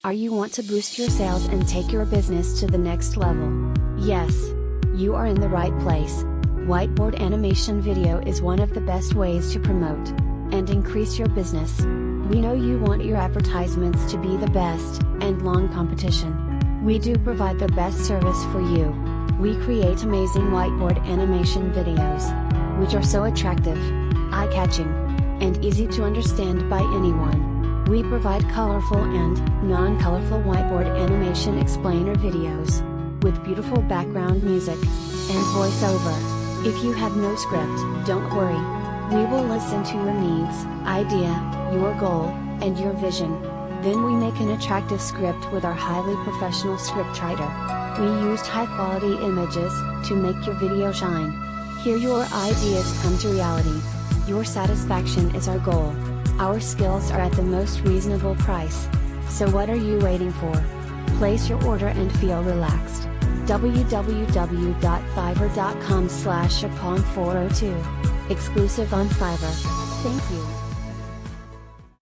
Are you want to boost your sales and take your business to the next level? Yes. You are in the right place. Whiteboard animation video is one of the best ways to promote and increase your business. We know you want your advertisements to be the best, and long competition. We do provide the best service for you. We create amazing whiteboard animation videos, which are so attractive, eye-catching, and easy to understand by anyone. We provide colorful and non-colorful whiteboard animation explainer videos, with beautiful background music and voiceover. If you have no script, don't worry. We will listen to your needs, idea, your goal, and your vision. Then we make an attractive script with our highly professional scriptwriter. We used high-quality images to make your video shine. Here your ideas come to reality. Your satisfaction is our goal. Our skills are at the most reasonable price. So what are you waiting for? Place your order and feel relaxed. www.fiverr.com/upon402. Exclusive on Fiverr. Thank you.